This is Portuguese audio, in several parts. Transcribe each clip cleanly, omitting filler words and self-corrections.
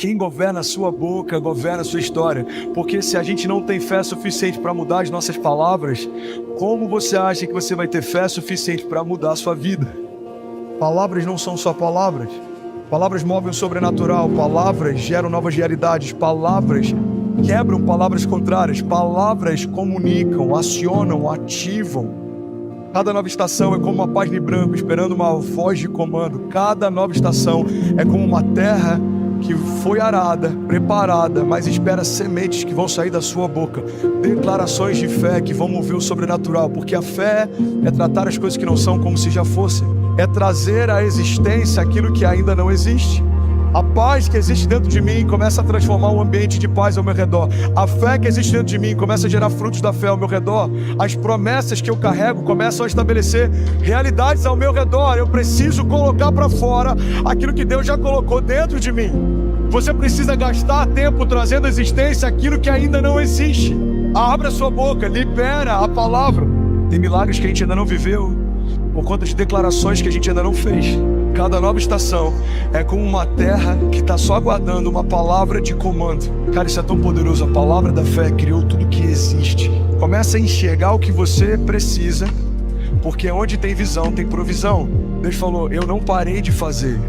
Quem governa a sua boca, governa a sua história. Porque se a gente não tem fé suficiente para mudar as nossas palavras, como você acha que você vai ter fé suficiente para mudar a sua vida? Palavras não são só palavras. Palavras movem o sobrenatural. Palavras geram novas realidades. Palavras quebram palavras contrárias. Palavras comunicam, acionam, ativam. Cada nova estação é como uma página em branco esperando uma voz de comando. Cada nova estação é como uma terra que foi arada, preparada, mas espera sementes que vão sair da sua boca. Declarações de fé que vão mover o sobrenatural, porque a fé é tratar as coisas que não são como se já fossem. É trazer à existência aquilo que ainda não existe. A paz que existe dentro de mim começa a transformar um ambiente de paz ao meu redor. A fé que existe dentro de mim começa a gerar frutos da fé ao meu redor. As promessas que eu carrego começam a estabelecer realidades ao meu redor. Eu preciso colocar para fora aquilo que Deus já colocou dentro de mim. Você precisa gastar tempo trazendo à existência aquilo que ainda não existe. Abra sua boca, libera a palavra. Tem milagres que a gente ainda não viveu por conta de declarações que a gente ainda não fez. Cada nova estação é como uma terra que está só aguardando uma palavra de comando. Cara, isso é tão poderoso. A palavra da fé criou tudo que existe. Começa a enxergar o que você precisa, porque onde tem visão, tem provisão. Deus falou, eu não parei de fazer.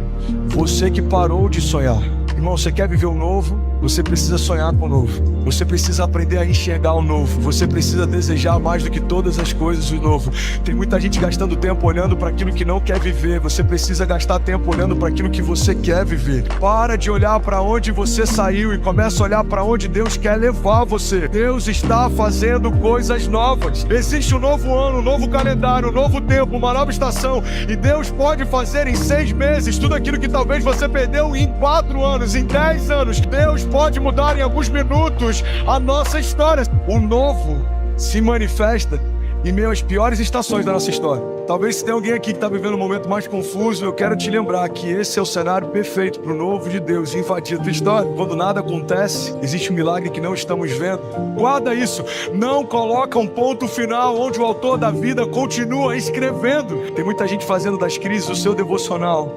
Você que parou de sonhar. Irmão, você quer viver o novo? Você precisa sonhar com o novo. Você precisa aprender a enxergar o novo. Você precisa desejar mais do que todas as coisas o novo. Tem muita gente gastando tempo olhando para aquilo que não quer viver. Você precisa gastar tempo olhando para aquilo que você quer viver. Para de olhar para onde você saiu e começa a olhar para onde Deus quer levar você. Deus está fazendo coisas novas. Existe um novo ano, um novo calendário, um novo tempo, uma nova estação. E Deus pode fazer em 6 meses tudo aquilo que talvez você perdeu em 4 anos, em 10 anos. Deus pode mudar em alguns minutos a nossa história. O novo se manifesta em meio às piores estações da nossa história. Talvez se tem alguém aqui que está vivendo um momento mais confuso, eu quero te lembrar que esse é o cenário perfeito para o novo de Deus invadir a tua história. Quando nada acontece, existe um milagre que não estamos vendo. Guarda isso. Não coloca um ponto final onde o autor da vida continua escrevendo. Tem muita gente fazendo das crises o seu devocional.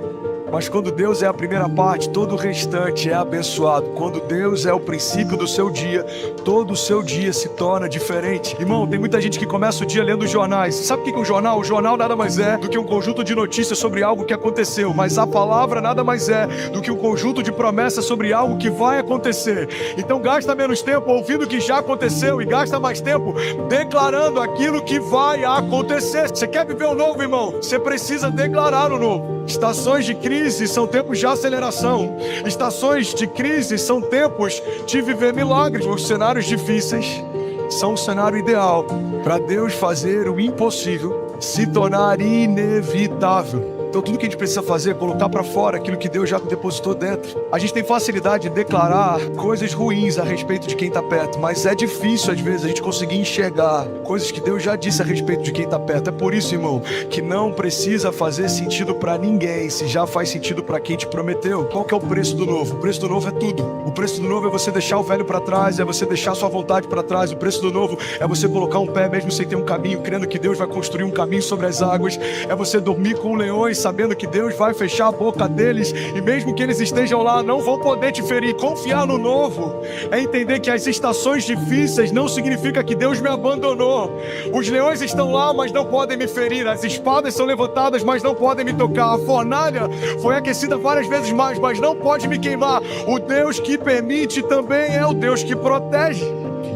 Mas quando Deus é a primeira parte, todo o restante é abençoado. Quando Deus é o princípio do seu dia, todo o seu dia se torna diferente. Irmão, tem muita gente que começa o dia lendo jornais. Sabe o que é um jornal? O jornal nada mais é do que um conjunto de notícias sobre algo que aconteceu. Mas a palavra nada mais é do que um conjunto de promessas sobre algo que vai acontecer. Então gasta menos tempo ouvindo o que já aconteceu e gasta mais tempo declarando aquilo que vai acontecer. Você quer viver o novo, irmão? Você precisa declarar o novo. Estações de crise são tempos de aceleração. Estações de crise são tempos de viver milagres. Os cenários difíceis são o cenário ideal para Deus fazer o impossível se tornar inevitável. Então tudo que a gente precisa fazer é colocar para fora aquilo que Deus já depositou dentro. A gente tem facilidade de declarar coisas ruins a respeito de quem está perto, mas é difícil às vezes a gente conseguir enxergar coisas que Deus já disse a respeito de quem está perto. É por isso, irmão, que não precisa fazer sentido para ninguém se já faz sentido para quem te prometeu. Qual que é o preço do novo? O preço do novo é tudo. O preço do novo é você deixar o velho para trás, é você deixar sua vontade para trás. O preço do novo é você colocar um pé mesmo sem ter um caminho, crendo que Deus vai construir um caminho sobre as águas. É você dormir com leões, sabendo que Deus vai fechar a boca deles e mesmo que eles estejam lá, não vão poder te ferir. Confiar no novo é entender que as estações difíceis não significa que Deus me abandonou. Os leões estão lá, mas não podem me ferir. As espadas são levantadas, mas não podem me tocar. A fornalha foi aquecida várias vezes mais, mas não pode me queimar. O Deus que permite também é o Deus que protege.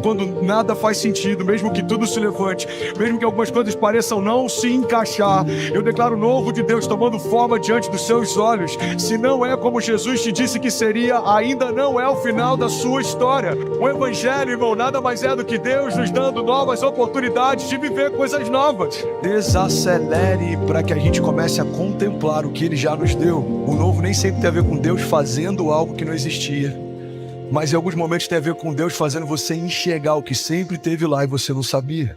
Quando nada faz sentido, mesmo que tudo se levante, mesmo que algumas coisas pareçam não se encaixar, eu declaro o novo de Deus tomando forma diante dos seus olhos. Se não é como Jesus te disse que seria, ainda não é o final da sua história. O Evangelho, irmão, nada mais é do que Deus nos dando novas oportunidades de viver coisas novas. Desacelere para que a gente comece a contemplar o que Ele já nos deu. O novo nem sempre tem a ver com Deus fazendo algo que não existia, mas em alguns momentos tem a ver com Deus fazendo você enxergar o que sempre esteve lá e você não sabia.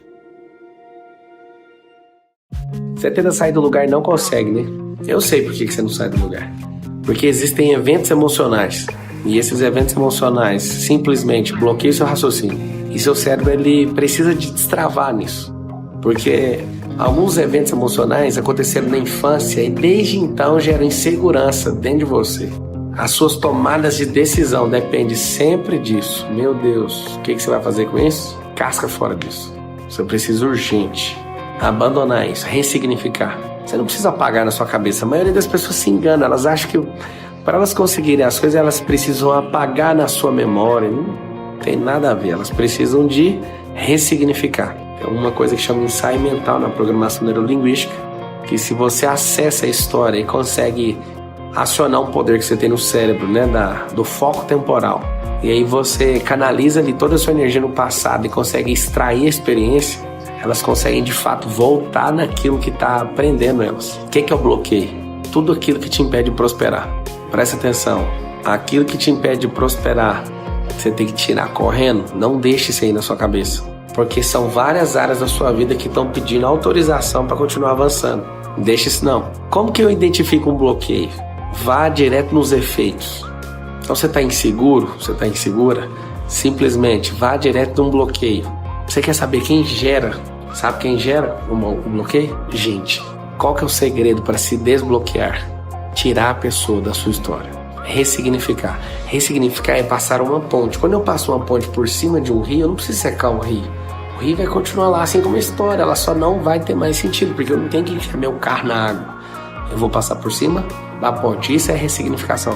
Você tenta sair do lugar e não consegue, né? Eu sei por que você não sai do lugar. Porque existem eventos emocionais. E esses eventos emocionais simplesmente bloqueiam seu raciocínio. E seu cérebro, ele precisa de destravar nisso. Porque alguns eventos emocionais aconteceram na infância e desde então geram insegurança dentro de você. As suas tomadas de decisão dependem sempre disso. Meu Deus, o que você vai fazer com isso? Casca fora disso. Você precisa urgente abandonar isso, ressignificar. Você não precisa apagar na sua cabeça. A maioria das pessoas se engana. Elas acham que para elas conseguirem as coisas, elas precisam apagar na sua memória. Não tem nada a ver. Elas precisam de ressignificar. É uma coisa que chama ensaio mental na programação neurolinguística, que se você acessa a história e consegue acionar um poder que você tem no cérebro, né, do foco temporal, e aí você canaliza ali toda a sua energia no passado e consegue extrair a experiência, elas conseguem de fato voltar naquilo que está aprendendo elas. O que é o bloqueio? Tudo aquilo que te impede de prosperar. Presta atenção, aquilo que te impede de prosperar, você tem que tirar correndo, não deixe isso aí na sua cabeça, porque são várias áreas da sua vida que estão pedindo autorização para continuar avançando. Não deixe isso não. Como que eu identifico um bloqueio? Vá direto nos efeitos. Então você está inseguro, você está insegura, simplesmente vá direto num bloqueio. Você quer saber quem gera? Sabe quem gera um bloqueio? Gente, qual que é o segredo para se desbloquear? Tirar a pessoa da sua história. Ressignificar. Ressignificar é passar uma ponte. Quando eu passo uma ponte por cima de um rio, eu não preciso secar o rio. O rio vai continuar lá, assim como a história. Ela só não vai ter mais sentido, porque eu não tenho que enfiar meu carro na água. Eu vou passar por cima da ponte. Isso é ressignificação.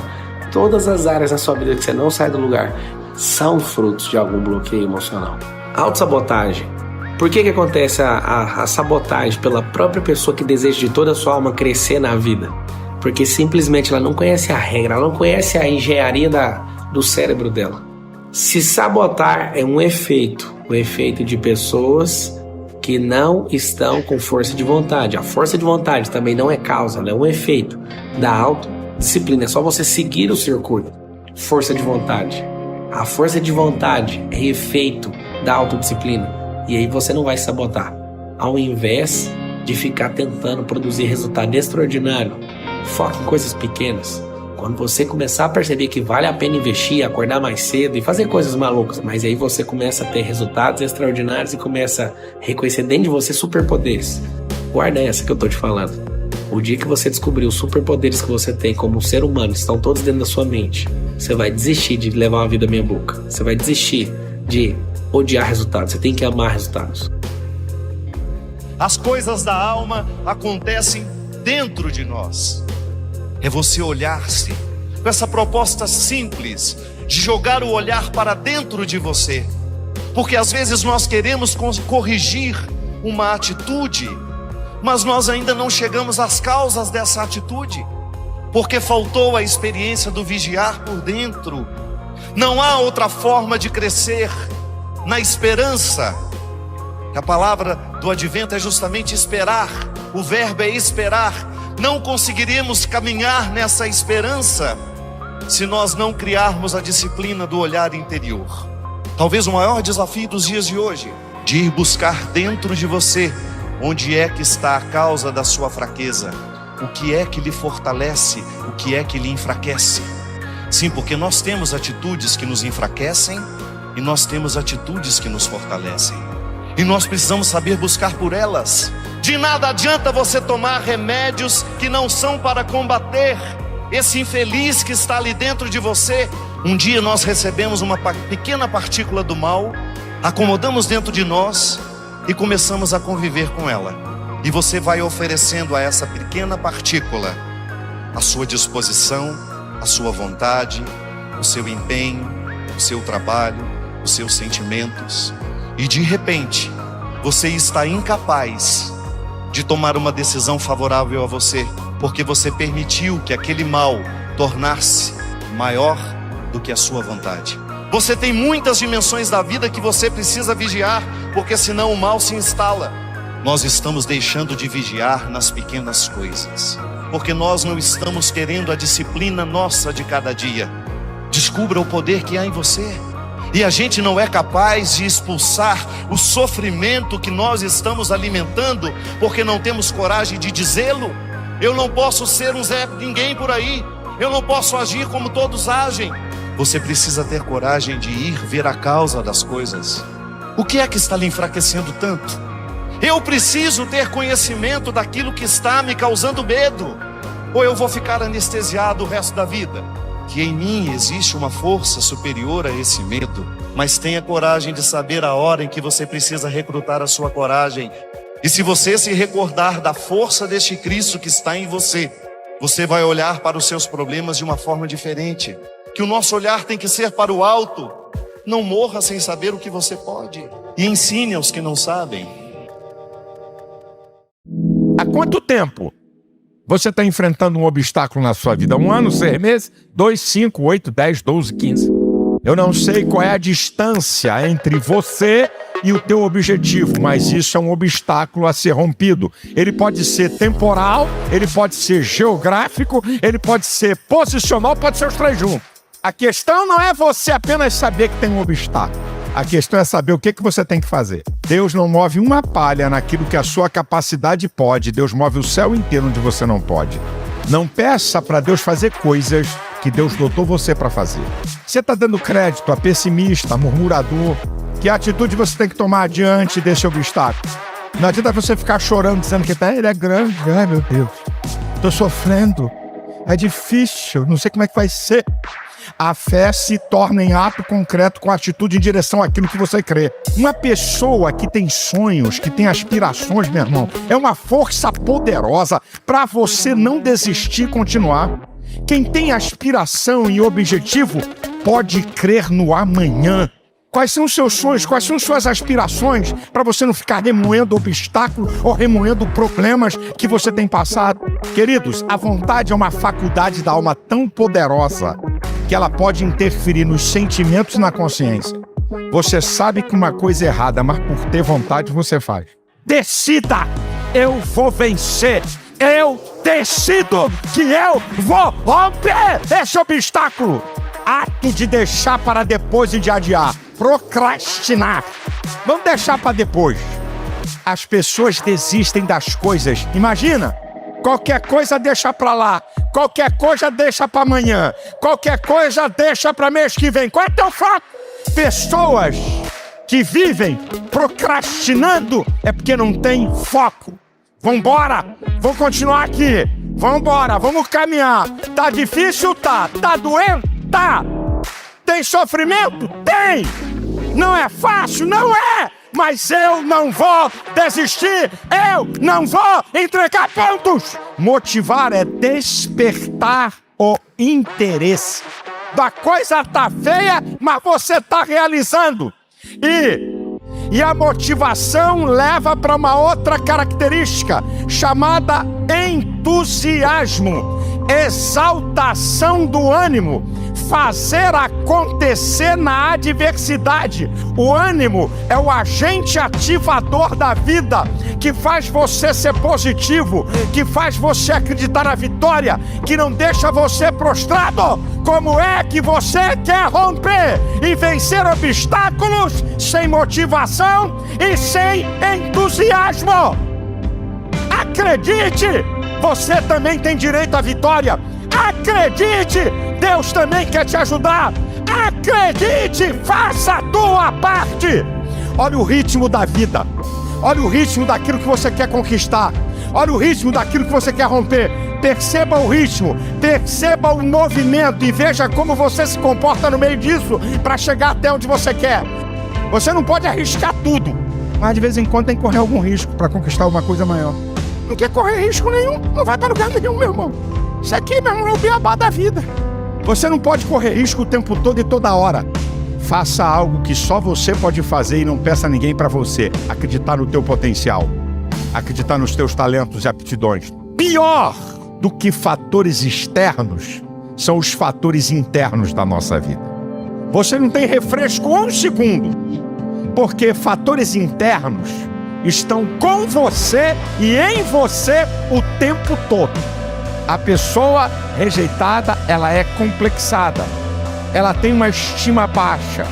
Todas as áreas da sua vida que você não sai do lugar são frutos de algum bloqueio emocional. Autossabotagem. Por que acontece a sabotagem pela própria pessoa que deseja de toda a sua alma crescer na vida? Porque simplesmente ela não conhece a regra, ela não conhece a engenharia do cérebro dela. Se sabotar é um efeito de pessoas que não estão com força de vontade. A força de vontade também não é causa, ela é um efeito da autodisciplina. É só você seguir o circuito. Força de vontade. A força de vontade é efeito da autodisciplina. E aí você não vai se sabotar. Ao invés de ficar tentando produzir resultado extraordinário, foque em coisas pequenas. Quando você começar a perceber que vale a pena investir, acordar mais cedo e fazer coisas malucas, mas aí você começa a ter resultados extraordinários e começa a reconhecer dentro de você superpoderes. Guarda essa que eu tô te falando. O dia que você descobrir os superpoderes que você tem como um ser humano, estão todos dentro da sua mente, você vai desistir de levar uma vida meia boca. Você vai desistir de odiar resultados. Você tem que amar resultados. As coisas da alma acontecem dentro de nós. É você olhar-se com essa proposta simples de jogar o olhar para dentro de você. Porque às vezes nós queremos corrigir uma atitude, mas nós ainda não chegamos às causas dessa atitude, porque faltou a experiência do vigiar por dentro. Não há outra forma de crescer na esperança. A palavra do advento é justamente esperar. O verbo é esperar. Não conseguiríamos caminhar nessa esperança se nós não criarmos a disciplina do olhar interior. Talvez o maior desafio dos dias de hoje, de ir buscar dentro de você onde é que está a causa da sua fraqueza, o que é que lhe fortalece, o que é que lhe enfraquece. Sim, porque nós temos atitudes que nos enfraquecem e nós temos atitudes que nos fortalecem. E nós precisamos saber buscar por elas. De nada adianta você tomar remédios que não são para combater esse infeliz que está ali dentro de você. Um dia nós recebemos uma pequena partícula do mal, acomodamos dentro de nós e começamos a conviver com ela. E você vai oferecendo a essa pequena partícula a sua disposição, a sua vontade, o seu empenho, o seu trabalho, os seus sentimentos. E de repente, você está incapaz de tomar uma decisão favorável a você, porque você permitiu que aquele mal tornasse maior do que a sua vontade. Você tem muitas dimensões da vida que você precisa vigiar, porque senão o mal se instala. Nós estamos deixando de vigiar nas pequenas coisas, porque nós não estamos querendo a disciplina nossa de cada dia. Descubra o poder que há em você. E a gente não é capaz de expulsar o sofrimento que nós estamos alimentando, porque não temos coragem de dizê-lo. Eu não posso ser um Zé Ninguém por aí. Eu não posso agir como todos agem. Você precisa ter coragem de ir ver a causa das coisas. O que é que está lhe enfraquecendo tanto? Eu preciso ter conhecimento daquilo que está me causando medo, ou eu vou ficar anestesiado o resto da vida. que em mim existe uma força superior a esse medo, mas tenha coragem de saber a hora em que você precisa recrutar a sua coragem. E se você se recordar da força deste Cristo que está em você, você vai olhar para os seus problemas de uma forma diferente. Que o nosso olhar tem que ser para o alto. Não morra sem saber o que você pode. E ensine aos que não sabem. Há quanto tempo você está enfrentando um obstáculo na sua vida? 1 ano, 6 meses, 2, 5, 8, 10, 12, 15. Eu não sei qual é a distância entre você e o teu objetivo, mas isso é um obstáculo a ser rompido. Ele pode ser temporal, ele pode ser geográfico, ele pode ser posicional, pode ser os três juntos. A questão não é você apenas saber que tem um obstáculo. A questão é saber o que você tem que fazer. Deus não move uma palha naquilo que a sua capacidade pode. Deus move o céu inteiro onde você não pode. Não peça para Deus fazer coisas que Deus dotou você para fazer. Você está dando crédito a pessimista, a murmurador. Que atitude você tem que tomar diante desse obstáculo? Não adianta você ficar chorando, dizendo que ele é grande. Ai, meu Deus, estou sofrendo. É difícil, não sei como é que vai ser. A fé se torna em ato concreto com atitude em direção àquilo que você crê. Uma pessoa que tem sonhos, que tem aspirações, meu irmão, é uma força poderosa para você não desistir e continuar. Quem tem aspiração e objetivo pode crer no amanhã. Quais são os seus sonhos? Quais são suas aspirações para você não ficar remoendo obstáculos ou remoendo problemas que você tem passado? Queridos, a vontade é uma faculdade da alma tão poderosa que ela pode interferir nos sentimentos e na consciência. Você sabe que uma coisa é errada, mas por ter vontade você faz. Decida! Eu vou vencer! Eu decido que eu vou romper esse obstáculo! Ato de deixar para depois e de adiar. Procrastinar. Vamos deixar para depois. As pessoas desistem das coisas. Imagina, qualquer coisa deixa para lá. Qualquer coisa deixa para amanhã. Qualquer coisa deixa para mês que vem. Qual é teu foco? Pessoas que vivem procrastinando é porque não tem foco. Vambora, vamos continuar aqui. Vambora, vamos caminhar. Tá difícil? Tá. Tá doendo? Tá. Tem sofrimento? Tem. Não é fácil? Não é. Mas eu não vou desistir. Eu não vou entregar pontos. Motivar é despertar o interesse. Da coisa tá feia, mas você tá realizando. E a motivação leva para uma outra característica chamada entusiasmo, exaltação do ânimo, fazer acontecer na adversidade. O ânimo é o agente ativador da vida, que faz você ser positivo, que faz você acreditar na vitória, que não deixa você prostrado. Como é que você quer romper e vencer obstáculos sem motivação e sem entusiasmo? Acredite, você também tem direito à vitória. Acredite, Deus também quer te ajudar. Acredite, faça a tua parte. Olha o ritmo da vida. Olha o ritmo daquilo que você quer conquistar. Olha o ritmo daquilo que você quer romper. Perceba o ritmo, perceba o movimento e veja como você se comporta no meio disso para chegar até onde você quer. Você não pode arriscar tudo, mas de vez em quando tem que correr algum risco para conquistar uma coisa maior. Não quer correr risco nenhum, não vai para lugar nenhum, meu irmão. Isso aqui, meu irmão, é o beabá da vida. Você não pode correr risco o tempo todo e toda hora. Faça algo que só você pode fazer e não peça a ninguém para você. Acreditar no teu potencial. Acreditar nos teus talentos e aptidões. Pior do que fatores externos são os fatores internos da nossa vida. Você não tem refresco um segundo, porque fatores internos estão com você e em você o tempo todo. A pessoa rejeitada, ela é complexada, ela tem uma estima baixa,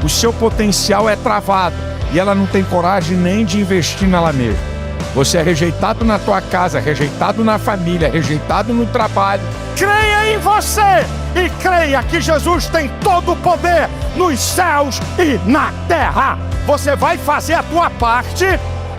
o seu potencial é travado e ela não tem coragem nem de investir nela mesma. Você é rejeitado na tua casa, rejeitado na família, rejeitado no trabalho. Creia em você e creia que Jesus tem todo o poder nos céus e na terra. Você vai fazer a tua parte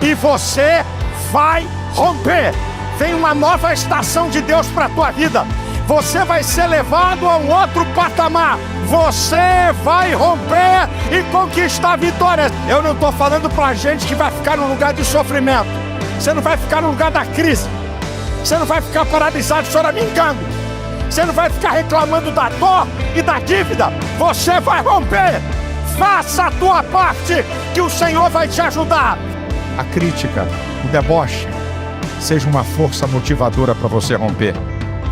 e você vai romper. Vem uma nova estação de Deus para a tua vida. Você vai ser levado a um outro patamar. Você vai romper e conquistar vitórias. Eu não estou falando para gente que vai ficar no lugar de sofrimento. Você não vai ficar no lugar da crise. Você não vai ficar paralisado, choramingando. Você não vai ficar reclamando da dor e da dívida. Você vai romper. Faça a tua parte, que o Senhor vai te ajudar. A crítica, o deboche, seja uma força motivadora para você romper.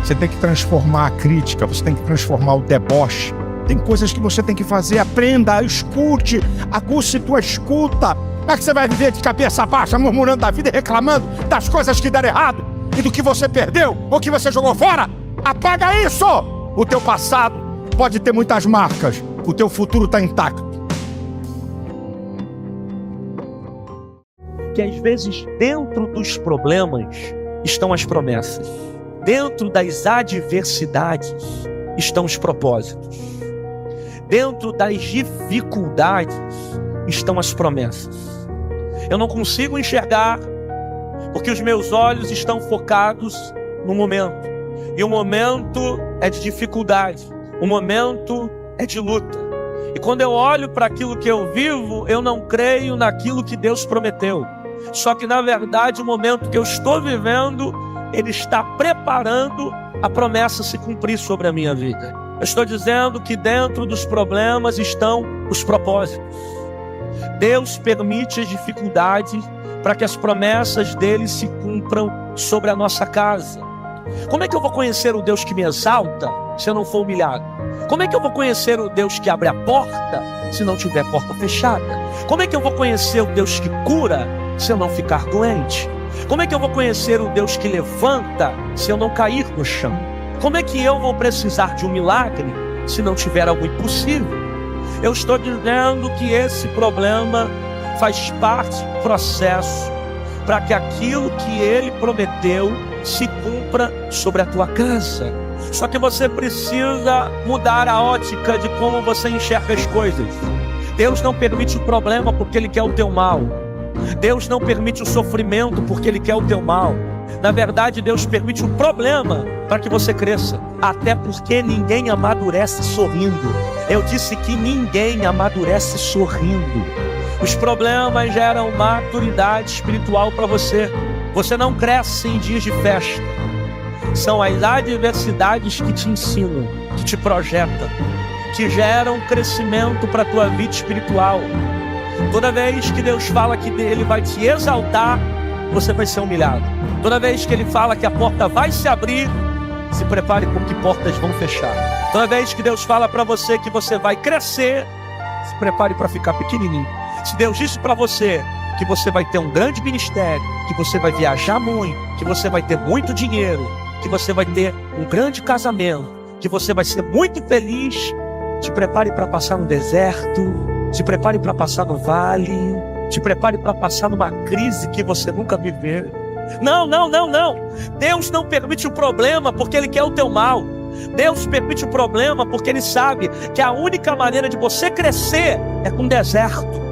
Você tem que transformar a crítica, você tem que transformar o deboche. Tem coisas que você tem que fazer. Aprenda, escute, aguce tua escuta. Como é que você vai viver de cabeça baixa, murmurando da vida e reclamando das coisas que deram errado e do que você perdeu ou que você jogou fora? Apaga isso! O teu passado pode ter muitas marcas, o teu futuro está intacto. Que às vezes dentro dos problemas estão as promessas. Dentro das adversidades estão os propósitos. Dentro das dificuldades estão as promessas. Eu não consigo enxergar porque os meus olhos estão focados no momento. E o momento é de dificuldade. O momento é de luta. E quando eu olho para aquilo que eu vivo, eu não creio naquilo que Deus prometeu. Só que na verdade o momento que eu estou vivendo, Ele está preparando a promessa se cumprir sobre a minha vida. Eu estou dizendo que dentro dos problemas estão os propósitos. Deus permite as dificuldades para que as promessas dele se cumpram sobre a nossa casa. Como é que eu vou conhecer o Deus que me exalta se eu não for humilhado? Como é que eu vou conhecer o Deus que abre a porta se não tiver porta fechada? Como é que eu vou conhecer o Deus que cura se eu não ficar doente? Como é que eu vou conhecer o Deus que levanta se eu não cair no chão? Como é que eu vou precisar de um milagre se não tiver algo impossível? Eu estou dizendo que esse problema faz parte do processo para que aquilo que Ele prometeu se cumpra sobre a tua casa. Só que você precisa mudar a ótica de como você enxerga as coisas. Deus não permite o problema porque Ele quer o teu mal. Deus não permite o sofrimento porque Ele quer o teu mal. Na verdade, Deus permite o problema para que você cresça. Até porque ninguém amadurece sorrindo. Eu disse que ninguém amadurece sorrindo. Os problemas geram maturidade espiritual para você. Você não cresce em dias de festa. São as adversidades que te ensinam, que te projetam, que geram crescimento para a tua vida espiritual. Toda vez que Deus fala que Ele vai te exaltar, você vai ser humilhado. Toda vez que Ele fala que a porta vai se abrir, se prepare porque portas vão fechar. Toda vez que Deus fala para você que você vai crescer, se prepare para ficar pequenininho. Se Deus disse para você que você vai ter um grande ministério, que você vai viajar muito, que você vai ter muito dinheiro, que você vai ter um grande casamento, que você vai ser muito feliz, te prepare para passar no deserto, te prepare para passar no vale, te prepare para passar numa crise que você nunca viveu. Não. Deus não permite o problema porque Ele quer o teu mal. Deus permite o problema porque Ele sabe que a única maneira de você crescer é com deserto.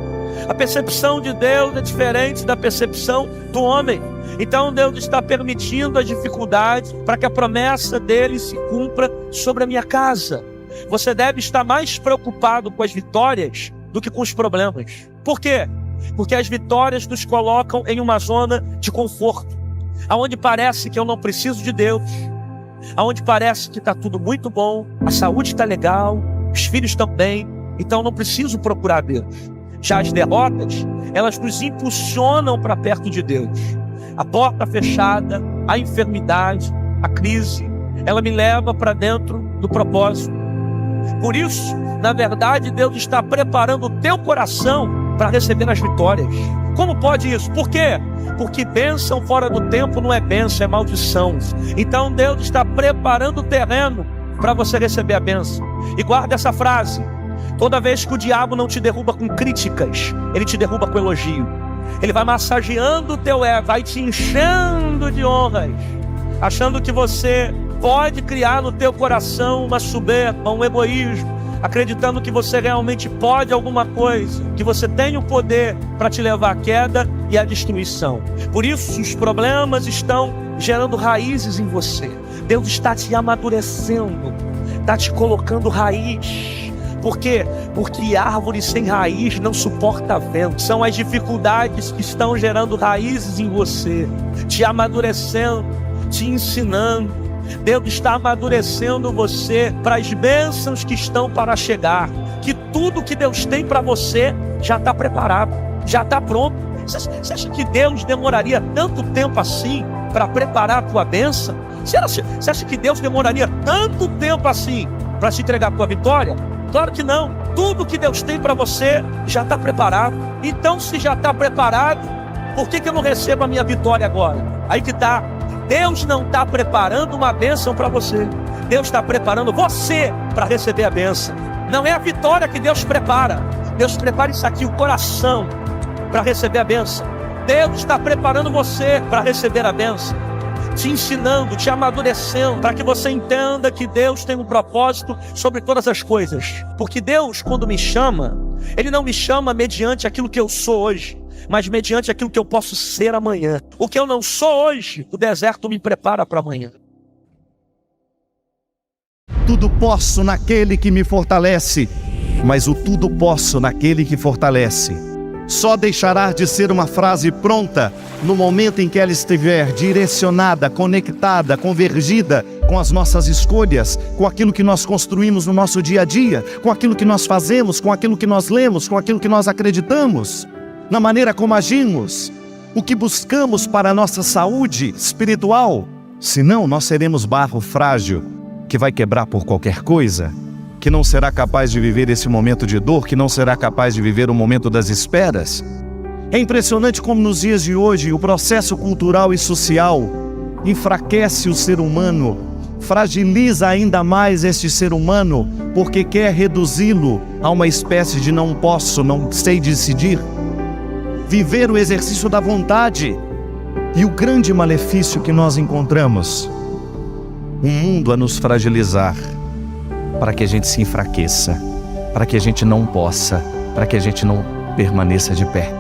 A percepção de Deus é diferente da percepção do homem. Então Deus está permitindo a dificuldade para que a promessa dele se cumpra sobre a minha casa. Você deve estar mais preocupado com as vitórias do que com os problemas. Por quê? Porque as vitórias nos colocam em uma zona de conforto, aonde parece que eu não preciso de Deus, aonde parece que está tudo muito bom, a saúde está legal, os filhos estão bem, então eu não preciso procurar Deus. Já as derrotas, elas nos impulsionam para perto de Deus. A porta fechada, a enfermidade, a crise, ela me leva para dentro do propósito. Por isso, na verdade, Deus está preparando o teu coração para receber as vitórias. Como pode isso? Por quê? Porque bênção fora do tempo não é bênção, é maldição. Então Deus está preparando o terreno para você receber a bênção. E guarda essa frase: toda vez que o diabo não te derruba com críticas, ele te derruba com elogio. Ele vai massageando o teu ego, vai te enchendo de honras, achando que você pode criar no teu coração uma soberba, um egoísmo, acreditando que você realmente pode alguma coisa, que você tem o poder para te levar à queda e à destruição. Por isso os problemas estão gerando raízes em você. Deus está te amadurecendo, está te colocando raiz. Por quê? Porque árvore sem raiz não suporta vento. São as dificuldades que estão gerando raízes em você, te amadurecendo, te ensinando. Deus está amadurecendo você para as bênçãos que estão para chegar. Que tudo que Deus tem para você já está preparado, já está pronto. Você acha que Deus demoraria tanto tempo assim para preparar a tua bênção? Você acha que Deus demoraria tanto tempo assim para te entregar a tua vitória? Claro que não. Tudo que Deus tem para você já está preparado. Então, se já está preparado, por que eu não recebo a minha vitória agora? Aí que está. Deus não está preparando uma bênção para você. Deus está preparando você para receber a bênção. Não é a vitória que Deus prepara. Deus prepara isso aqui, o coração, para receber a bênção. Deus está preparando você para receber a bênção, te ensinando, te amadurecendo, para que você entenda que Deus tem um propósito sobre todas as coisas. Porque Deus, quando me chama, Ele não me chama mediante aquilo que eu sou hoje, mas mediante aquilo que eu posso ser amanhã. O que eu não sou hoje, o deserto me prepara para amanhã. Tudo posso naquele que me fortalece, mas o tudo posso naquele que fortalece só deixará de ser uma frase pronta no momento em que ela estiver direcionada, conectada, convergida com as nossas escolhas, com aquilo que nós construímos no nosso dia a dia, com aquilo que nós fazemos, com aquilo que nós lemos, com aquilo que nós acreditamos, na maneira como agimos, o que buscamos para a nossa saúde espiritual. Senão nós seremos barro frágil, que vai quebrar por qualquer coisa, que não será capaz de viver esse momento de dor, que não será capaz de viver o momento das esperas. É impressionante como nos dias de hoje o processo cultural e social enfraquece o ser humano, fragiliza ainda mais este ser humano, porque quer reduzi-lo a uma espécie de não posso, não sei decidir. Viver o exercício da vontade. E o grande malefício que nós encontramos, o mundo a nos fragilizar, para que a gente se enfraqueça, para que a gente não possa, para que a gente não permaneça de pé.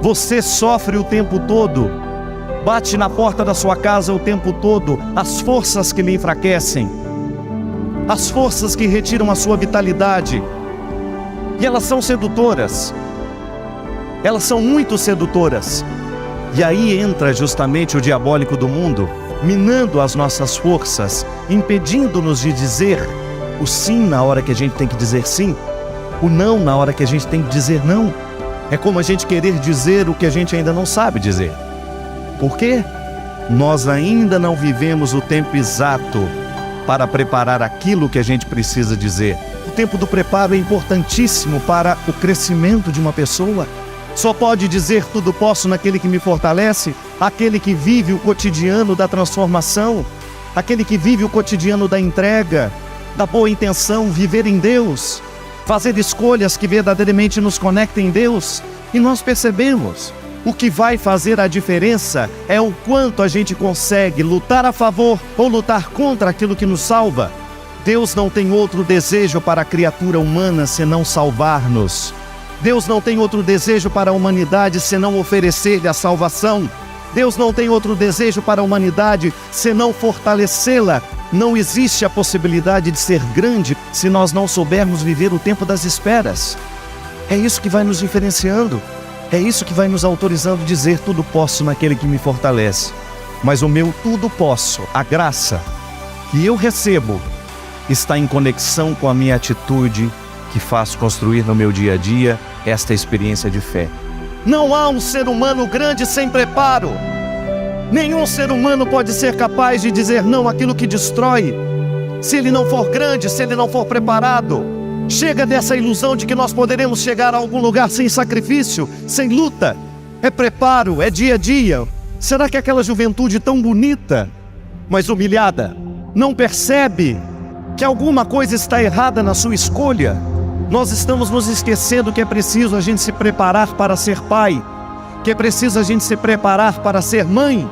Você sofre o tempo todo, bate na porta da sua casa o tempo todo, as forças que lhe enfraquecem, as forças que retiram a sua vitalidade, e elas são sedutoras, elas são muito sedutoras. E aí entra justamente o diabólico do mundo, minando as nossas forças, impedindo-nos de dizer o sim na hora que a gente tem que dizer sim, o não na hora que a gente tem que dizer não. É como a gente querer dizer o que a gente ainda não sabe dizer. Por quê? Nós ainda não vivemos o tempo exato para preparar aquilo que a gente precisa dizer. O tempo do preparo é importantíssimo para o crescimento de uma pessoa. Só pode dizer tudo posso naquele que me fortalece, aquele que vive o cotidiano da transformação, aquele que vive o cotidiano da entrega, da boa intenção, viver em Deus, fazer escolhas que verdadeiramente nos conectem em Deus. E nós percebemos, o que vai fazer a diferença é o quanto a gente consegue lutar a favor ou lutar contra aquilo que nos salva. Deus não tem outro desejo para a criatura humana senão salvar-nos. Deus não tem outro desejo para a humanidade senão oferecer-lhe a salvação. Deus não tem outro desejo para a humanidade senão fortalecê-la. Não existe a possibilidade de ser grande se nós não soubermos viver o tempo das esperas. É isso que vai nos diferenciando. É isso que vai nos autorizando a dizer tudo posso naquele que me fortalece. Mas o meu tudo posso, a graça que eu recebo, está em conexão com a minha atitude que faz construir no meu dia a dia esta experiência de fé. Não há um ser humano grande sem preparo. Nenhum ser humano pode ser capaz de dizer não àquilo que destrói, se ele não for grande, se ele não for preparado. Chega dessa ilusão de que nós poderemos chegar a algum lugar sem sacrifício, sem luta. É preparo, é dia a dia. Será que aquela juventude tão bonita, mas humilhada, não percebe que alguma coisa está errada na sua escolha? Nós estamos nos esquecendo que é preciso a gente se preparar para ser pai, que é preciso a gente se preparar para ser mãe,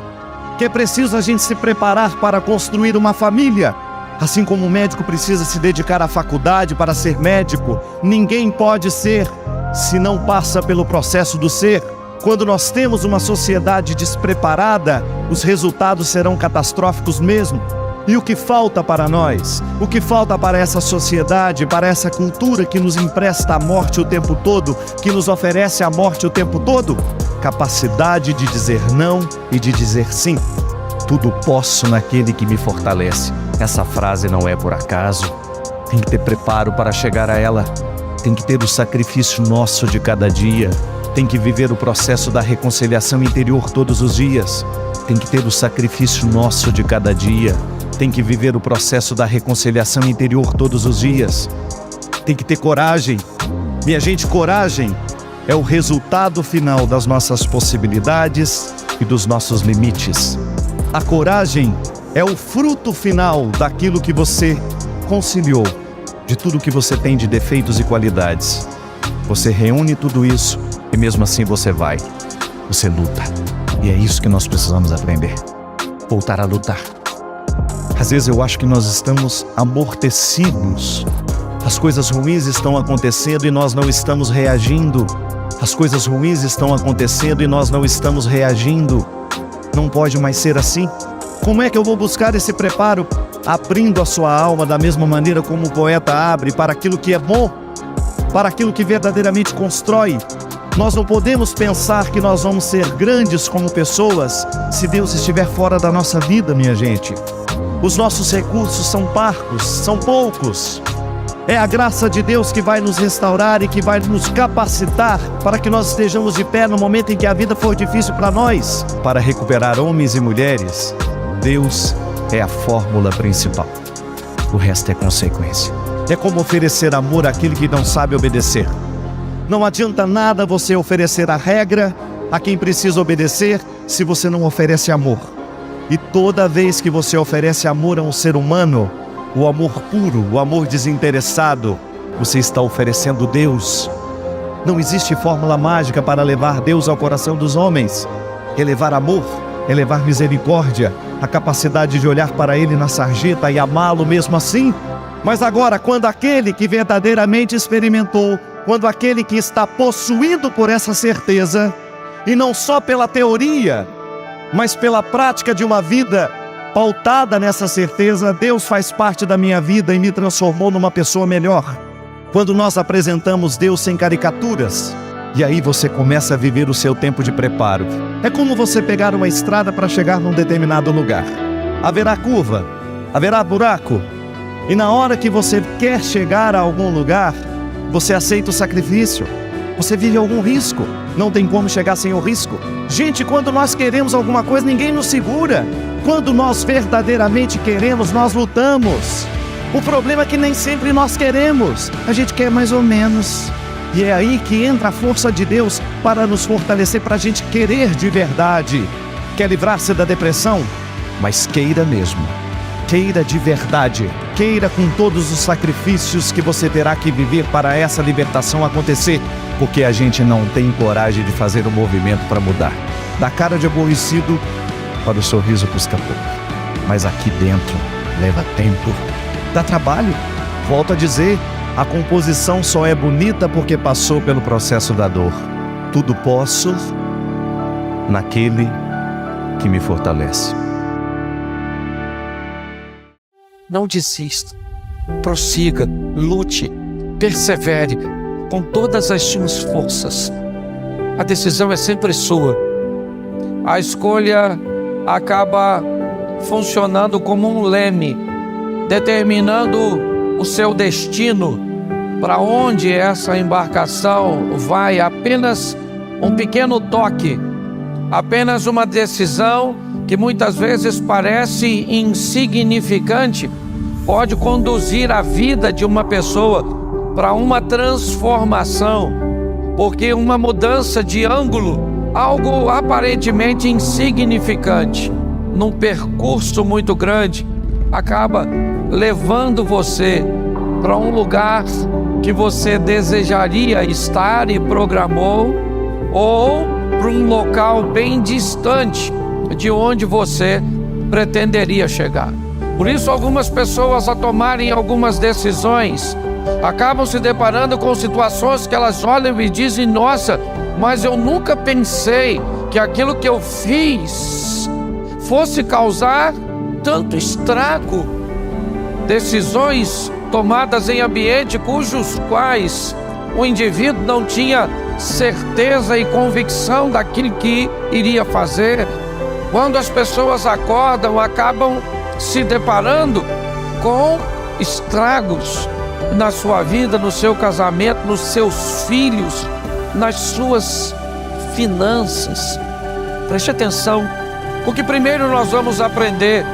que é preciso a gente se preparar para construir uma família. Assim como o médico precisa se dedicar à faculdade para ser médico, ninguém pode ser se não passa pelo processo do ser. Quando nós temos uma sociedade despreparada, os resultados serão catastróficos mesmo. E o que falta para nós? O que falta para essa sociedade, para essa cultura que nos empresta a morte o tempo todo, que nos oferece a morte o tempo todo? Capacidade de dizer não e de dizer sim. Tudo posso naquele que me fortalece. Essa frase não é por acaso. Tem que ter preparo para chegar a ela. Tem que ter o sacrifício nosso de cada dia. Tem que viver o processo da reconciliação interior todos os dias. Tem que ter o sacrifício nosso de cada dia. Tem que viver o processo da reconciliação interior todos os dias. Tem que ter coragem. Minha gente, coragem é o resultado final das nossas possibilidades e dos nossos limites. A coragem é o fruto final daquilo que você conciliou, de tudo que você tem de defeitos e qualidades. Você reúne tudo isso e mesmo assim você vai. Você luta. E é isso que nós precisamos aprender. Voltar a lutar. Às vezes eu acho que nós estamos amortecidos. As coisas ruins estão acontecendo e nós não estamos reagindo. As coisas ruins estão acontecendo e nós não estamos reagindo. Não pode mais ser assim. Como é que eu vou buscar esse preparo? Abrindo a sua alma da mesma maneira como o poeta abre para aquilo que é bom, para aquilo que verdadeiramente constrói. Nós não podemos pensar que nós vamos ser grandes como pessoas se Deus estiver fora da nossa vida, minha gente. Os nossos recursos são parcos, são poucos. É a graça de Deus que vai nos restaurar e que vai nos capacitar para que nós estejamos de pé no momento em que a vida for difícil para nós. Para recuperar homens e mulheres, Deus é a fórmula principal. O resto é consequência. É como oferecer amor àquele que não sabe obedecer. Não adianta nada você oferecer a regra a quem precisa obedecer se você não oferece amor. E toda vez que você oferece amor a um ser humano, o amor puro, o amor desinteressado, você está oferecendo Deus. Não existe fórmula mágica para levar Deus ao coração dos homens. É levar amor, é levar misericórdia, a capacidade de olhar para Ele na sarjeta e amá-lo mesmo assim. Mas agora, quando aquele que verdadeiramente experimentou, quando aquele que está possuído por essa certeza, e não só pela teoria, mas pela prática de uma vida pautada nessa certeza, Deus faz parte da minha vida e me transformou numa pessoa melhor. Quando nós apresentamos Deus sem caricaturas, e aí você começa a viver o seu tempo de preparo. É como você pegar uma estrada para chegar num determinado lugar. Haverá curva, haverá buraco, e na hora que você quer chegar a algum lugar, você aceita o sacrifício. Você vive algum risco. Não tem como chegar sem o risco. Gente, quando nós queremos alguma coisa, ninguém nos segura. Quando nós verdadeiramente queremos, nós lutamos. O problema é que nem sempre nós queremos. A gente quer mais ou menos. E é aí que entra a força de Deus para nos fortalecer, para a gente querer de verdade. Quer livrar-se da depressão? Mas queira mesmo. Queira de verdade. Queira com todos os sacrifícios que você terá que viver para essa libertação acontecer. Porque a gente não tem coragem de fazer um movimento para mudar. Da cara de aborrecido para o sorriso custa pouco. Mas aqui dentro leva tempo. Dá trabalho. Volto a dizer, a composição só é bonita porque passou pelo processo da dor. Tudo posso naquele que me fortalece. Não desista. Prossiga, lute, persevere com todas as suas forças. A decisão é sempre sua. A escolha acaba funcionando como um leme, determinando o seu destino, para onde essa embarcação vai. Apenas um pequeno toque, apenas uma decisão que muitas vezes parece insignificante, pode conduzir a vida de uma pessoa para uma transformação, porque uma mudança de ângulo, algo aparentemente insignificante, num percurso muito grande, acaba levando você para um lugar que você desejaria estar e programou, ou para um local bem distante de onde você pretenderia chegar. Por isso, algumas pessoas, a tomarem algumas decisões, acabam se deparando com situações que elas olham e dizem: nossa, mas eu nunca pensei que aquilo que eu fiz fosse causar tanto estrago, decisões tomadas em ambiente cujos quais o indivíduo não tinha certeza e convicção daquilo que iria fazer. Quando as pessoas acordam, acabam se deparando com estragos na sua vida, no seu casamento, nos seus filhos, nas suas finanças. Preste atenção, porque primeiro nós vamos aprender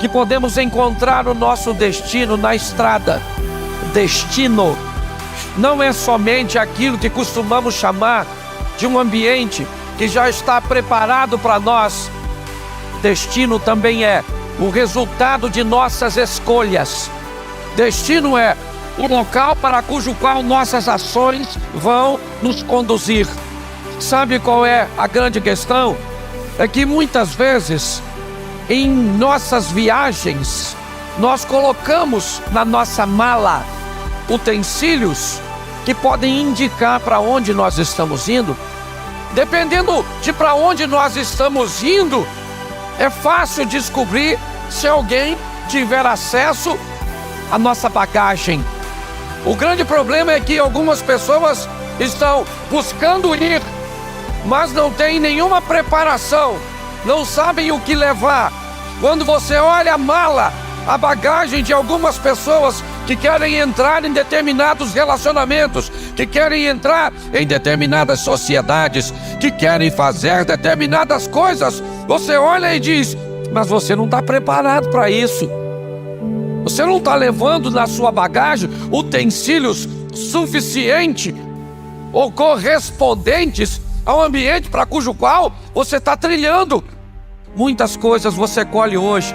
que podemos encontrar o nosso destino na estrada. Destino não é somente aquilo que costumamos chamar de um ambiente que já está preparado para nós. Destino também é o resultado de nossas escolhas. Destino é o local para cujo qual nossas ações vão nos conduzir. Sabe qual é a grande questão? É que muitas vezes, em nossas viagens, nós colocamos na nossa mala utensílios que podem indicar para onde nós estamos indo. Dependendo de para onde nós estamos indo, é fácil descobrir se alguém tiver acesso à nossa bagagem. O grande problema é que algumas pessoas estão buscando ir, mas não têm nenhuma preparação, não sabem o que levar. Quando você olha a mala, a bagagem de algumas pessoas que querem entrar em determinados relacionamentos, que querem entrar em determinadas sociedades, que querem fazer determinadas coisas, você olha e diz: mas você não está preparado para isso. Você não está levando na sua bagagem utensílios suficientes ou correspondentes ao ambiente para cujo qual você está trilhando. Muitas coisas você colhe hoje.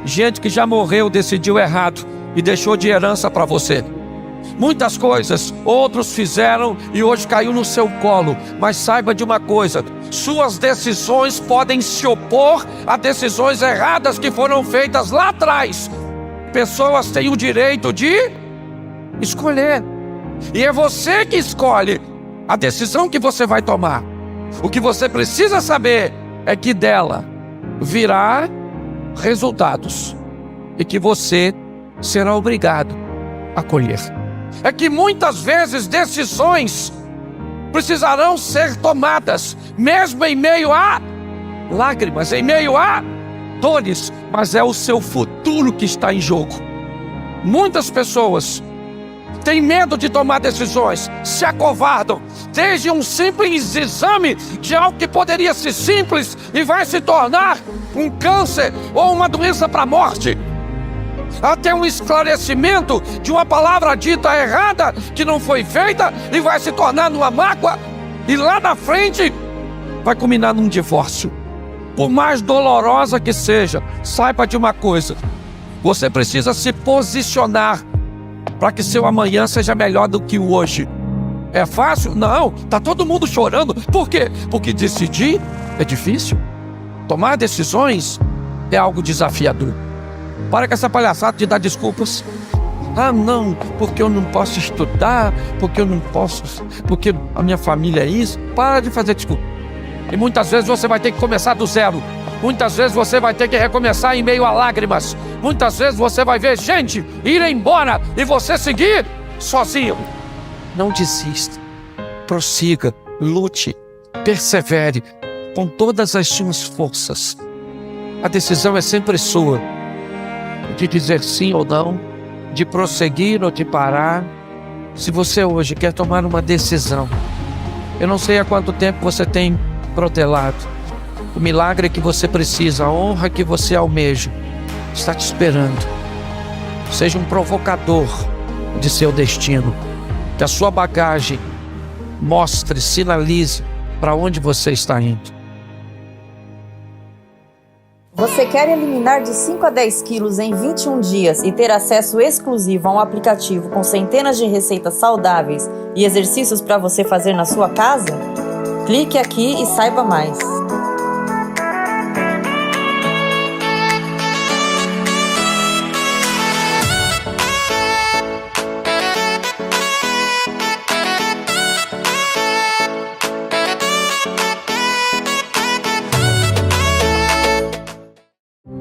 Gente que já morreu, decidiu errado e deixou de herança para você. Muitas coisas outros fizeram e hoje caiu no seu colo. Mas saiba de uma coisa: suas decisões podem se opor a decisões erradas que foram feitas lá atrás. Pessoas têm o direito de escolher, e é você que escolhe a decisão que você vai tomar. O que você precisa saber é que dela virá resultados e que você será obrigado a colher. É que muitas vezes decisões precisarão ser tomadas, mesmo em meio a lágrimas, em meio a dores, mas é o seu futuro que está em jogo. Muitas pessoas têm medo de tomar decisões, se acovardam, desde um simples exame de algo que poderia ser simples e vai se tornar um câncer ou uma doença para a morte, até um esclarecimento de uma palavra dita errada que não foi feita e vai se tornar numa mágoa, e lá na frente vai culminar num divórcio. Por mais dolorosa que seja, saiba de uma coisa: você precisa se posicionar para que seu amanhã seja melhor do que o hoje. É fácil? Não, está todo mundo chorando. Por quê? Porque decidir é difícil. Tomar decisões é algo desafiador. Para com essa palhaçada de dar desculpas. Ah, não, porque eu não posso estudar, porque eu não posso, porque a minha família é isso. Para de fazer desculpa. E muitas vezes você vai ter que começar do zero. Muitas vezes você vai ter que recomeçar em meio a lágrimas. Muitas vezes você vai ver gente ir embora e você seguir sozinho. Não desista. Prossiga, lute, persevere com todas as suas forças. A decisão é sempre sua, de dizer sim ou não, de prosseguir ou de parar. Se você hoje quer tomar uma decisão, eu não sei há quanto tempo você tem protelado. O milagre que você precisa, a honra que você almeja, está te esperando. Seja um provocador de seu destino. Que a sua bagagem mostre, sinalize para onde você está indo. Você quer eliminar de 5 a 10 quilos em 21 dias e ter acesso exclusivo a um aplicativo com centenas de receitas saudáveis e exercícios para você fazer na sua casa? Clique aqui e saiba mais.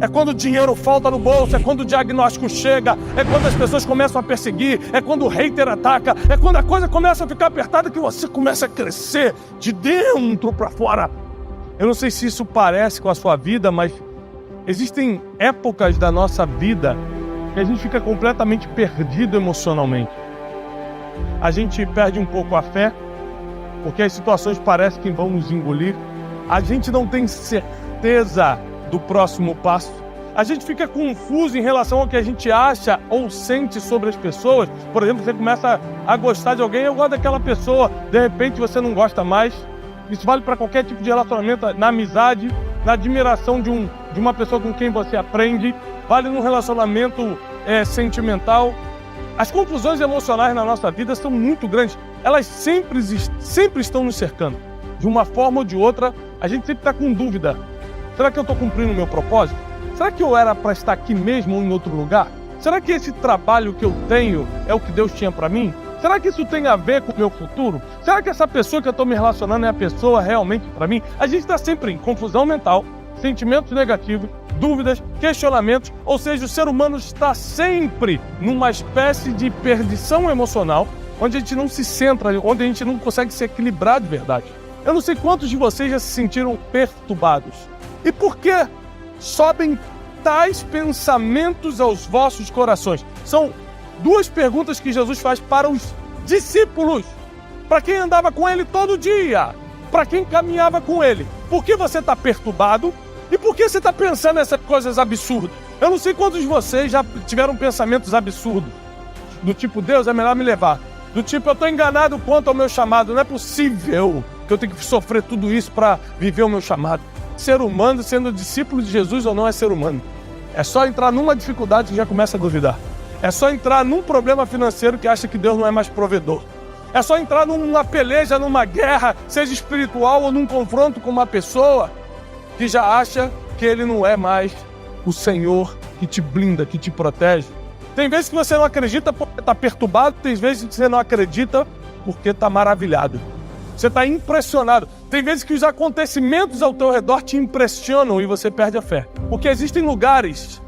é quando o dinheiro falta no bolso, é quando o diagnóstico chega, é quando as pessoas começam a perseguir, é quando o hater ataca, é quando a coisa começa a ficar apertada que você começa a crescer de dentro para fora. Eu não sei se isso parece com a sua vida, mas existem épocas da nossa vida que a gente fica completamente perdido emocionalmente. A gente perde um pouco a fé, porque as situações parecem que vão nos engolir. A gente não tem certeza do próximo passo. A gente fica confuso em relação ao que a gente acha ou sente sobre as pessoas. Por exemplo, você começa a gostar de alguém, eu gosto daquela pessoa, de repente você não gosta mais. Isso vale para qualquer tipo de relacionamento, na amizade, na admiração de uma pessoa com quem você aprende, vale num relacionamento sentimental. As confusões emocionais na nossa vida são muito grandes. Elas sempre estão nos cercando. De uma forma ou de outra, a gente sempre está com dúvida. Será que eu estou cumprindo o meu propósito? Será que eu era para estar aqui mesmo ou em outro lugar? Será que esse trabalho que eu tenho é o que Deus tinha para mim? Será que isso tem a ver com o meu futuro? Será que essa pessoa que eu estou me relacionando é a pessoa realmente para mim? A gente está sempre em confusão mental, sentimentos negativos, dúvidas, questionamentos, ou seja, o ser humano está sempre numa espécie de perdição emocional, onde a gente não se centra, onde a gente não consegue se equilibrar de verdade. Eu não sei quantos de vocês já se sentiram perturbados. E por que sobem tais pensamentos aos vossos corações? São duas perguntas que Jesus faz para os discípulos, para quem andava com ele todo dia, para quem caminhava com ele. Por que você está perturbado? E por que você está pensando nessas coisas absurdas? Eu não sei quantos de vocês já tiveram pensamentos absurdos. Do tipo, Deus, é melhor me levar. Do tipo, eu estou enganado quanto ao meu chamado. Não é possível que eu tenha que sofrer tudo isso para viver o meu chamado. Ser humano, sendo discípulo de Jesus ou não, é ser humano. É só entrar numa dificuldade que já começa a duvidar. É só entrar num problema financeiro que acha que Deus não é mais provedor. É só entrar numa peleja, numa guerra, seja espiritual ou num confronto com uma pessoa que já acha que ele não é mais o Senhor que te blinda, que te protege. Tem vezes que você não acredita porque está perturbado, tem vezes que você não acredita porque está maravilhado. Você está impressionado. Tem vezes que os acontecimentos ao teu redor te impressionam e você perde a fé. Porque existem lugares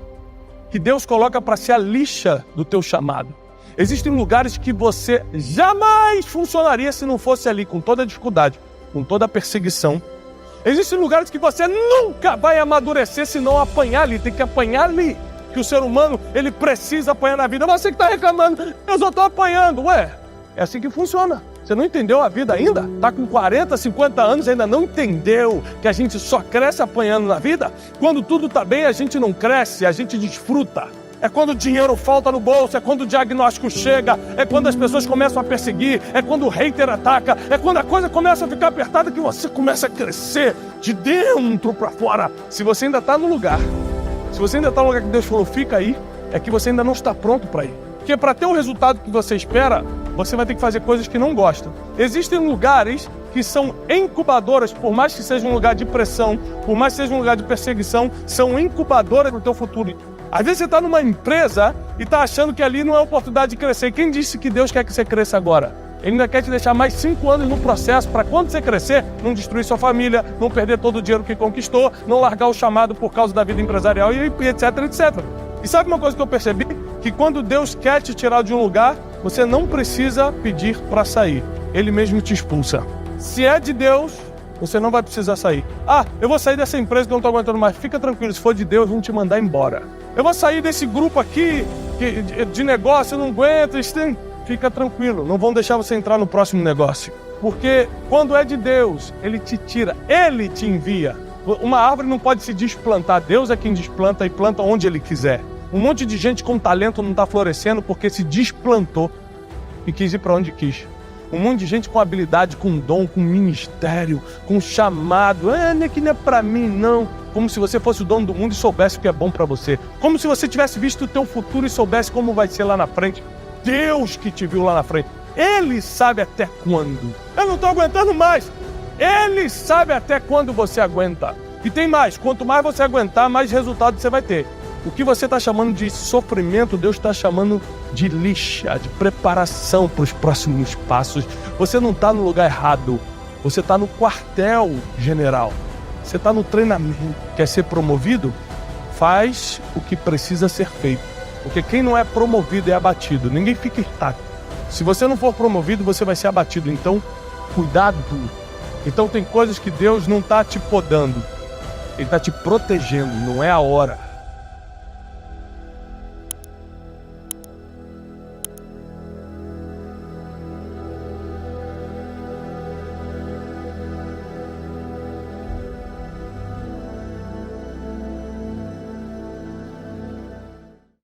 que Deus coloca para ser a lixa do teu chamado. Existem lugares que você jamais funcionaria se não fosse ali, com toda a dificuldade, com toda a perseguição. Existem lugares que você nunca vai amadurecer se não apanhar ali. Tem que apanhar ali. Que o ser humano, ele precisa apanhar na vida. Você que está reclamando, eu só estou apanhando. Ué, é assim que funciona. Você não entendeu a vida ainda? Está com 40, 50 anos e ainda não entendeu que a gente só cresce apanhando na vida? Quando tudo está bem, a gente não cresce, a gente desfruta. É quando o dinheiro falta no bolso, é quando o diagnóstico chega, é quando as pessoas começam a perseguir, é quando o hater ataca, é quando a coisa começa a ficar apertada que você começa a crescer de dentro para fora. Se você ainda está no lugar, se você ainda está no lugar que Deus falou, fica aí, é que você ainda não está pronto para ir. Porque para ter o resultado que você espera, você vai ter que fazer coisas que não gosta. Existem lugares que são incubadoras, por mais que seja um lugar de pressão, por mais que seja um lugar de perseguição, são incubadoras para o teu futuro. Às vezes você está numa empresa e está achando que ali não é oportunidade de crescer. Quem disse que Deus quer que você cresça agora? Ele ainda quer te deixar mais 5 anos no processo para quando você crescer, não destruir sua família, não perder todo o dinheiro que conquistou, não largar o chamado por causa da vida empresarial e etc, etc. E sabe uma coisa que eu percebi? Que quando Deus quer te tirar de um lugar, você não precisa pedir para sair. Ele mesmo te expulsa. Se é de Deus, você não vai precisar sair. Ah, eu vou sair dessa empresa que eu não estou aguentando mais. Fica tranquilo, se for de Deus, vão te mandar embora. Eu vou sair desse grupo aqui de negócio, eu não aguento. Fica tranquilo, não vão deixar você entrar no próximo negócio. Porque quando é de Deus, Ele te tira, Ele te envia. Uma árvore não pode se desplantar, Deus é quem desplanta e planta onde Ele quiser. Um monte de gente com talento não está florescendo porque se desplantou e quis ir para onde quis. Um monte de gente com habilidade, com dom, com ministério, com chamado. Que não é para mim, não. Como se você fosse o dono do mundo e soubesse o que é bom para você. Como se você tivesse visto o teu futuro e soubesse como vai ser lá na frente. Deus que te viu lá na frente. Ele sabe até quando. Eu não estou aguentando mais. Ele sabe até quando você aguenta. E tem mais. Quanto mais você aguentar, mais resultado você vai ter. O que você está chamando de sofrimento, Deus está chamando de lixa, de preparação para os próximos passos. Você não está no lugar errado. Você está no quartel general. Você está no treinamento. Quer ser promovido? Faz o que precisa ser feito. Porque quem não é promovido é abatido. Ninguém fica estático. Se você não for promovido, você vai ser abatido. Então, cuidado. Então tem coisas que Deus não está te podando. Ele está te protegendo. Não é a hora.